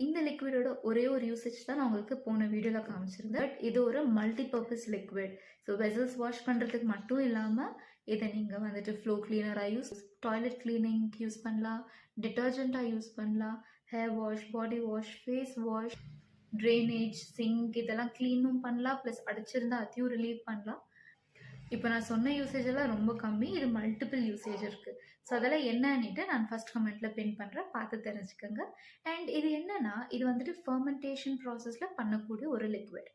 இந்த லிக்விடோட ஒரே ஒரு யூசேஜ் தான் நான் உங்களுக்கு போன வீடியோவில் காமிச்சிருந்தேன். பட் இது ஒரு multi purpose liquid. So vessels wash பண்ணுறதுக்கு மட்டும் இல்லாமல் இதை நீங்கள் வந்துட்டு ஃப்ளோ கிளீனராக டாய்லெட் கிளீனிங் யூஸ் பண்ணலாம், டிட்டர்ஜெண்ட்டாக யூஸ் பண்ணலாம், hair wash, body wash, face wash, drainage, sink இதெல்லாம் க்ளீனும் பண்ணலாம். ப்ளஸ் அடிச்சிருந்தா அதையும் ரிலீவ் பண்ணலாம். இப்போ நான் சொன்ன யூசேஜ் எல்லாம் ரொம்ப கம்மி. இது மல்டிபிள் யூசேஜ் இருக்குது. ஸோ அதெல்லாம் என்னன்னுட்டு நான் ஃபர்ஸ்ட் கமெண்ட்டில் பின் பண்ணுறேன், பார்த்து தெரிஞ்சுக்கோங்க. அண்ட் இது என்னன்னா, இது வந்துட்டு ஃபர்மெண்டேஷன் ப்ராசஸில் பண்ணக்கூடிய ஒரு லிக்விட்.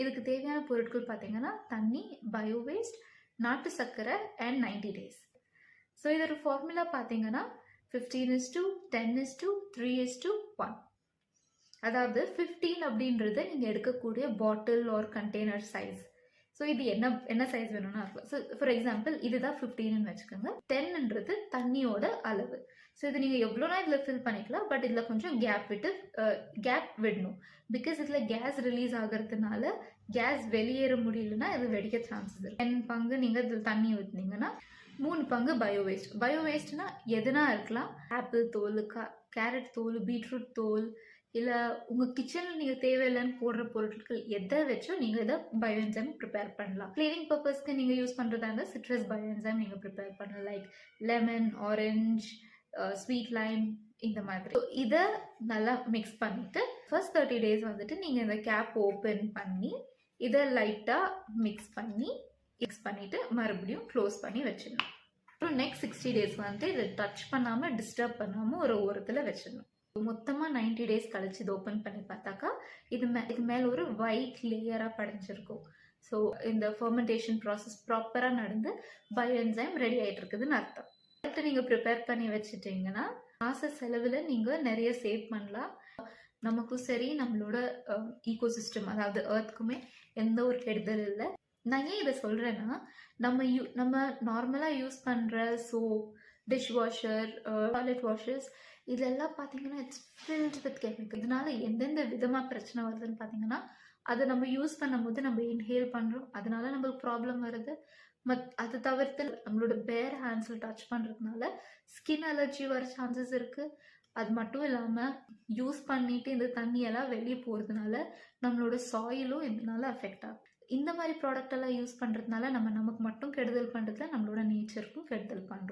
இதுக்கு தேவையான பொருட்கள் பார்த்தீங்கன்னா தண்ணி, பயோவேஸ்ட், நாட்டு சர்க்கரை அண்ட் 90 days. ஸோ இதோட ஃபார்முலா பார்த்தீங்கன்னா 15:10:3:1. அதாவது 15 அப்படின்றது நீங்கள் எடுக்கக்கூடிய பாட்டில் ஆர் கண்டெய்னர் சைஸ். ஸோ இது என்ன சைஸ் வேணும்னா இருக்கலாம். ஸோ ஃபார் எக்ஸாம்பிள் இதுதான் 15ன்னு வச்சுக்கோங்க. 10ன்றது தண்ணியோட அளவு. ஸோ இது நீங்கள் எவ்வளோனா இதில் ஃபில் பண்ணிக்கலாம். பட் இதில் கொஞ்சம் கேப் விடணும். பிகாஸ் இதில் கேஸ் ரிலீஸ் ஆகிறதுனால கேஸ் வெளியேற முடியலன்னா இது வெடிக்க சான்சஸ் இருக்கு. 10 பங்கு நீங்கள் இதில் தண்ணி ஊற்றினீங்கன்னா 3 பங்கு பயோவேஸ்ட். பயோவேஸ்ட்னா எதுனா இருக்கலாம். ஆப்பிள் தோல், கேரட் தோல், பீட்ரூட் தோல், இல்லை உங்கள் கிச்சனில் நீங்கள் தேவையில்லைன்னு போடுற பொருட்கள் எதை வச்சும் நீங்கள் இதை பயோ என்சைம் ப்ரிப்பேர் பண்ணலாம். கிளீனிங் பர்பஸ்க்கு நீங்கள் யூஸ் பண்ணுறதா இருந்தால் சிட்ரஸ் பயோ என்சைம் நீங்கள் ப்ரிப்பேர் பண்ணலாம். Like lemon, orange, sweet Lime இந்த மாதிரி. இதை நல்லா மிக்ஸ் பண்ணிவிட்டு ஃபர்ஸ்ட் 30 days வந்துட்டு நீங்கள் இந்த கேப் ஓப்பன் பண்ணி இதை லைட்டாக மிக்ஸ் பண்ணிவிட்டு மறுபடியும் க்ளோஸ் பண்ணி வச்சிடணும். அப்புறம் நெக்ஸ்ட் 60 days வந்துட்டு இதை டச் பண்ணாமல் டிஸ்டர்ப் பண்ணாமல் ஒரு ஓரத்தில் வச்சிடணும். மொத்தமாக 90 days கழிச்சு இது ஓப்பன் பண்ணி பார்த்தாக்கா இதுக்கு மேலே ஒரு ஒயிட் லேயராக படிஞ்சிருக்கும். ஸோ இந்த ஃபர்மெண்டேஷன் ப்ராசஸ் ப்ராப்பராக நடந்து பயோ என்சைம் ரெடி ஆகிட்டு இருக்குதுன்னு அர்த்தம். அடுத்து நீங்கள் ப்ரிப்பேர் பண்ணி வச்சுட்டிங்கன்னா மாத செலவில் நீங்கள் நிறைய சேவ் பண்ணலாம். நமக்கும் சரி நம்மளோட ஈகோசிஸ்டம் அதாவது எர்த்துக்குமே எந்த ஒரு கெடுதல் இல்லை. நான் ஏன் இதை சொல்கிறேன்னா, நம்ம நார்மலாக யூஸ் பண்ணுற soap, dish washer, toilet washers இதெல்லாம் பார்த்தீங்கன்னா இட்ஸ் ஃபில்ட் வித் கெமிக்கல். இதனால எந்தெந்த விதமாக பிரச்சனை வருதுன்னு பார்த்தீங்கன்னா, அதை நம்ம யூஸ் பண்ணும்போது நம்ம இன்ஹேல் பண்ணுறோம், அதனால நம்மளுக்கு ப்ராப்ளம் வருது. அதை தவிர்த்து நம்மளோட பேர் ஹேண்ட்ஸில் டச் பண்ணுறதுனால ஸ்கின் அலர்ஜி வர சான்சஸ் இருக்குது. அது மட்டும் இல்லாமல் யூஸ் பண்ணிட்டு இந்த தண்ணியெல்லாம் வெளியே போகிறதுனால நம்மளோட சாயிலும் இதனால அஃபெக்ட் ஆகும். இந்த மாதிரி ப்ராடக்ட் எல்லாம் யூஸ் பண்ணுறதுனால நமக்கு மட்டும் கெடுதல் பண்ணுறதுல நம்மளோட நேச்சருக்கும் கெடுதல் பண்ணுறோம்.